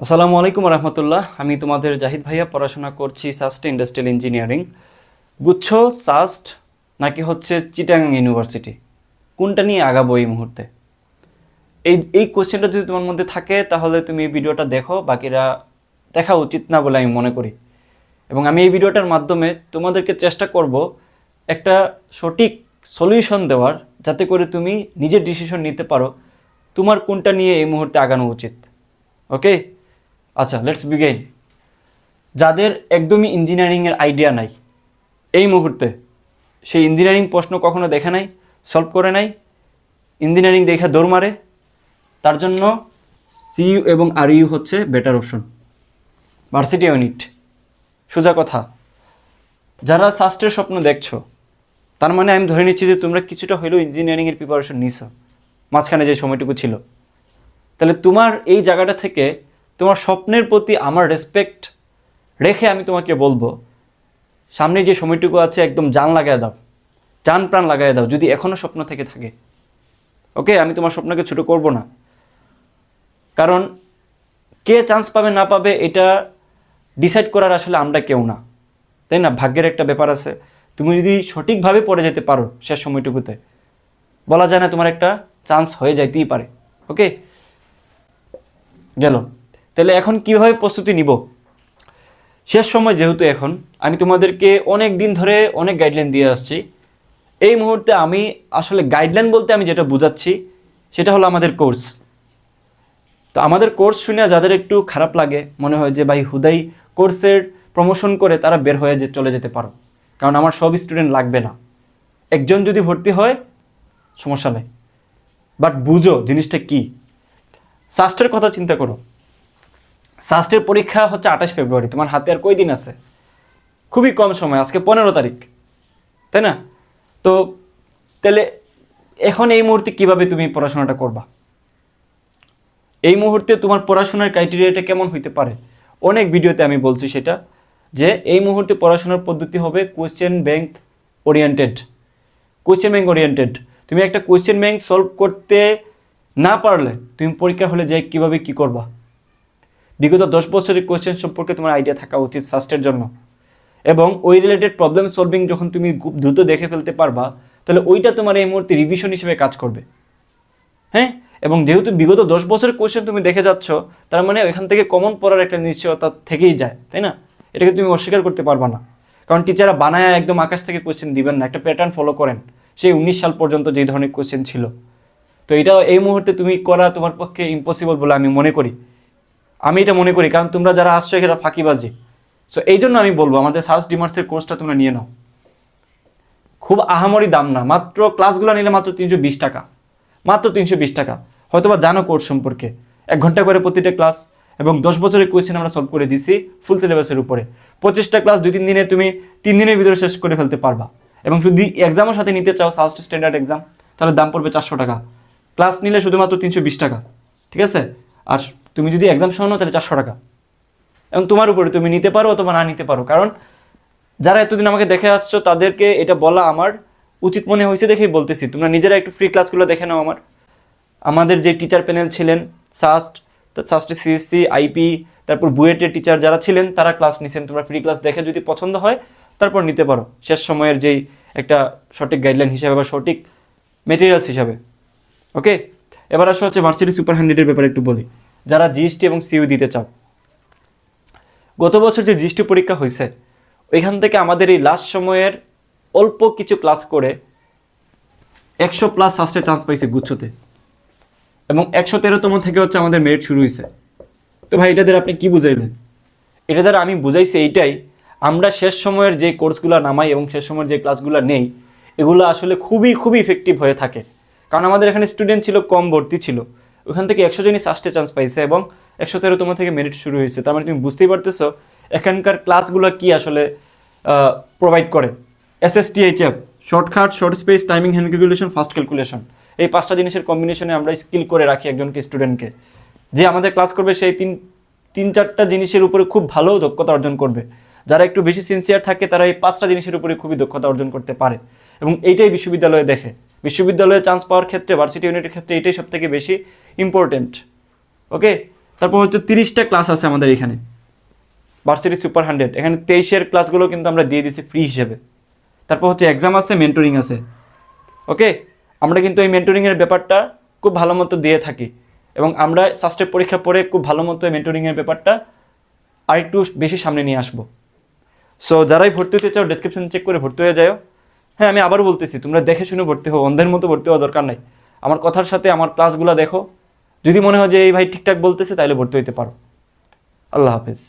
আসসালামু আলাইকুম রহমতুল্লাহ। আমি তোমাদের জাহিদ ভাইয়া, পড়াশোনা করছি সাস্ট ইন্ডাস্ট্রিয়াল ইঞ্জিনিয়ারিং। গুচ্ছ, সাস্ট নাকি হচ্ছে চিটাগাং ইউনিভার্সিটি, কোনটা নিয়ে আগাবো এই মুহূর্তে? এই কোশ্চেনটা যদি তোমার মধ্যে থাকে তাহলে তুমি এই ভিডিওটা দেখো, বাকিরা দেখা উচিত না বলে আমি মনে করি। এবং আমি এই ভিডিওটার মাধ্যমে তোমাদেরকে চেষ্টা করব একটা সঠিক সলিউশন দেওয়ার, যাতে করে তুমি নিজের ডিসিশন নিতে পারো তোমার কোনটা নিয়ে এই মুহূর্তে আগানো উচিত। ওকে, আচ্ছা, লেটস বিগিন। যাদের একদমই ইঞ্জিনিয়ারিংয়ের আইডিয়া নাই এই মুহূর্তে, সেই ইঞ্জিনিয়ারিং প্রশ্ন কখনো দেখে নাই, সলভ করে নাই, ইঞ্জিনিয়ারিং দেখে দৌড় মারে, তার জন্য সিইউ এবং আরইউ হচ্ছে বেটার অপশন। ভার্সিটি ইউনিট, সোজা কথা। যারা সাস্টের স্বপ্ন দেখছো, তার মানে আমি ধরে নিচ্ছি যে তোমরা কিছুটা হলেও ইঞ্জিনিয়ারিংয়ের প্রিপারেশন নিছো মাঝখানে যে সময়টুকু ছিল। তাহলে তোমার এই জায়গাটা থেকে তোমার স্বপ্নের প্রতি আমার রেসপেক্ট রেখে আমি তোমাকে বলবো, সামনে যে সময়টুকু আছে একদম জান লাগায় দাও, জান প্রাণ লাগায় দাও, যদি এখনও স্বপ্ন থেকে থাকে। ওকে, আমি তোমার স্বপ্নকে ছোটো করব না, কারণ কে চান্স পাবে না পাবে এটা ডিসাইড করার আসলে আমরা কেউ না, তাই না? ভাগ্যের একটা ব্যাপার আছে। তুমি যদি সঠিকভাবে পড়ে যেতে পারো শেষ সময়টুকুতে, বলা যায় না তোমার একটা চান্স হয়ে যাইতেই পারে। ওকে, গেল। তাহলে এখন কিভাবে প্রস্তুতি নিব? শেষ সময় যেহেতু, এখন আমি তোমাদেরকে অনেক দিন ধরে অনেক গাইডলাইন দিয়ে আসছি। এই মুহূর্তে আমি আসলে গাইডলাইন বলতে আমি যেটা বুঝাচ্ছি সেটা হলো আমাদের কোর্স। তো আমাদের কোর্স শুনে যাদের একটু খারাপ লাগে, মনে হয় যে ভাই হুদাই কোর্সের প্রমোশন করে তারা বের হয়ে চলে যেতে পারো, কারণ আমার সব স্টুডেন্ট লাগবে না, একজন যদি ভর্তি হয় সমস্যা নেই। বাট বুঝো জিনিসটা কি। সাস্টের কথা চিন্তা করো। সাস্টের পরীক্ষা হচ্ছে 28 ফেব্রুয়ারি, তোমার হাতে আর কয়দিন আছে? খুবই কম সময়, আজকে 15 তারিখ, তাই না? তো তাহলে এখন এই মুহূর্তে কিভাবে তুমি পড়াশোনাটা করবা? এই মুহূর্তে তোমার পড়াশোনার ক্রাইটেরিয়াটা কেমন হইতে পারে? অনেক ভিডিওতে আমি বলছি সেটা, যে এই মুহূর্তে পড়াশোনার পদ্ধতি হবে question bank oriented. Question bank oriented. তুমি একটা কোয়েশ্চেন ব্যাংক সলভ করতে না পারলে তুমি পরীক্ষা হলে যাই কীভাবে কী করবা? বিগত 10 বছরের কোয়েশ্চেন সম্পর্কে তোমার আইডিয়া থাকা উচিত সাস্টের জন্য। এবং ওই রিলেটেড প্রবলেম সলভিং যখন তুমি খুব দ্রুত দেখে ফেলতে পারবা, তাহলে ওইটা তোমার এই মুহূর্তে রিভিশন হিসেবে কাজ করবে। হ্যাঁ, এবং যেহেতু বিগত 10 বছরের কোয়েশ্চেন তুমি দেখে যাচ্ছ, তার মানে ওইখান থেকে কমন পড়ার একটা নিশ্চয়তা থেকেই যায়, তাই না? এটাকে তুমি অস্বীকার করতে পারবা না, কারণ টিচাররা বানায় একদম আকাশ থেকে কোয়েশ্চেন দিবেন না, একটা প্যাটার্ন ফলো করেন সেই 19 সাল পর্যন্ত যেই ধরনের কোয়েশ্চেন ছিল। তো এটা এই মুহূর্তে তুমি করা তোমার পক্ষে ইম্পসিবল বলে আমি মনে করি। আমি এটা মনে করি, কারণ তোমরা যারা আসছো এখানে ফাঁকিবাজি। সো এই জন্য আমি বলবো আমাদের সার্চ ডিমার্সের কোর্সটা তোমরা নিয়ে নাও। খুব আহামরি দাম না, মাত্র ক্লাসগুলো নিলে মাত্র 320 টাকা, মাত্র 320 টাকা। হয়তো বা জানো কোর্স সম্পর্কে, 1 ঘন্টা করে প্রতিটা ক্লাস, এবং 10 বছরের কোয়েশ্চেন আমরা সলভ করে দিছি ফুল সিলেবাসের উপরে। 25টা ক্লাস 2-3 দিনে তুমি 3 দিনের ভিতরে শেষ করে ফেলতে পারবা। এবং যদি এক্সামের সাথে নিতে চাও, সাস্ট স্ট্যান্ডার্ড এক্সাম, তাহলে দাম পড়বে 400 টাকা। ক্লাস নিলে শুধুমাত্র 320 টাকা, ঠিক আছে? আর তুমি যদি এক্সাম সহ নাও তাহলে 400 টাকা। এবং তোমার উপরে, তুমি নিতে পারো অথবা না নিতে পারো, কারণ যারা এতদিন আমাকে দেখে আসছো তাদেরকে এটা বলা আমার উচিত মনে হয়েছে দেখেই বলতেছি। তোমরা নিজেরা একটু ফ্রি ক্লাসগুলো দেখে নাও। আমাদের যে টিচার প্যানেল ছিলেন সাস্টে সিএসসি, আইপি, তারপর বুয়েটের টিচার যারা ছিলেন তারা ক্লাস নিছেন। তোমরা ফ্রি ক্লাস দেখে যদি পছন্দ হয় তারপর নিতে পারো, শেষ সময়ের যেই একটা সঠিক গাইডলাইন হিসাবে বা সঠিক মেটেরিয়ালস হিসাবে। ওকে, এবার আসা হচ্ছে ভার্সিটি সুপার 100-এর ব্যাপারে একটু বলি। যারা জিএসটি এবং সিইউ দিতে চাও, গত বছর যে জিএসটি পরীক্ষা হয়েছে ওইখান থেকে আমাদের এই লাস্ট সময়ের অল্প কিছু ক্লাস করে 100+ সাস্টে চান্স পাইছে গুচ্ছতে, এবং 113তম থেকে হচ্ছে আমাদের মেরিট শুরু হয়েছে। তো ভাই এটা দ্বারা আপনি কি বুঝাইলেন? এটা দ্বারা আমি বুঝাইছি এইটাই, আমরা শেষ সময়ের যে কোর্সগুলো নামাই এবং শেষ সময়ের যে ক্লাসগুলো নেই, এগুলো আসলে খুবই খুবই ইফেক্টিভ হয়ে থাকে। কারণ আমাদের এখানে স্টুডেন্ট ছিল কম, ভর্তি ছিল, ওখান থেকে 100 জনই সাস্টে চান্স পাইছে এবং 113তম থেকে মেরিট শুরু হয়েছে। তার মানে তুমি বুঝতেই পারতেছো এখানকার ক্লাসগুলো কি আসলে প্রোভাইড করে। SSTHF, shortcut, short space, timing, hand calculation, fast calculation, এই 5টা জিনিসের কম্বিনেশনে আমরা স্কিল করে রাখি একজনকে, স্টুডেন্টকে। যে আমাদের ক্লাস করবে সেই 3-4টা জিনিসের উপরে খুব ভালো দক্ষতা অর্জন করবে। যারা একটু বেশি সিনসিয়ার থাকে তারা এই 5টা জিনিসের উপরে খুবই দক্ষতা অর্জন করতে পারে, এবং এইটাই বিশ্ববিদ্যালয়ে দেখে। বিশ্ববিদ্যালয়ে চান্স পাওয়ার ক্ষেত্রে, ভার্সিটি ইউনিটের ক্ষেত্রে এটাই সবথেকে বেশি ইম্পর্টেন্ট। ওকে, তারপর হচ্ছে 30টা ক্লাস আছে আমাদের এখানে ভার্সিটি সুপার 100, এখানে 23-এর ক্লাসগুলো কিন্তু আমরা দিয়ে দিচ্ছি ফ্রি হিসেবে। তারপর হচ্ছে এক্সাম আছে, মেন্টরিং আছে। ওকে, আমরা কিন্তু এই মেন্টরিংয়ের ব্যাপারটা খুব ভালো মতো দিয়ে থাকি এবং আমরা সাস্টের পরীক্ষা পরে খুব ভালো মতো মেন্টরিংয়ের ব্যাপারটা আরেকটু বেশি সামনে নিয়ে আসবো। সো যারাই ভর্তি হতে চাও ডেসক্রিপশন চেক করে ভর্তি হয়ে যাও। হ্যাঁ, আমি আবারও বলতেছি, তোমরা দেখে শুনে ভর্তি হও, অন্ধের মতো ভর্তি হওয়া দরকার নাই। আমার কথার সাথে আমার ক্লাসগুলো দেখো, যদি মনে হয় যে এই ভাই ঠিকঠাক বলতেছে তাহলে ভর্তি হইতে পারো। আল্লাহ হাফেজ।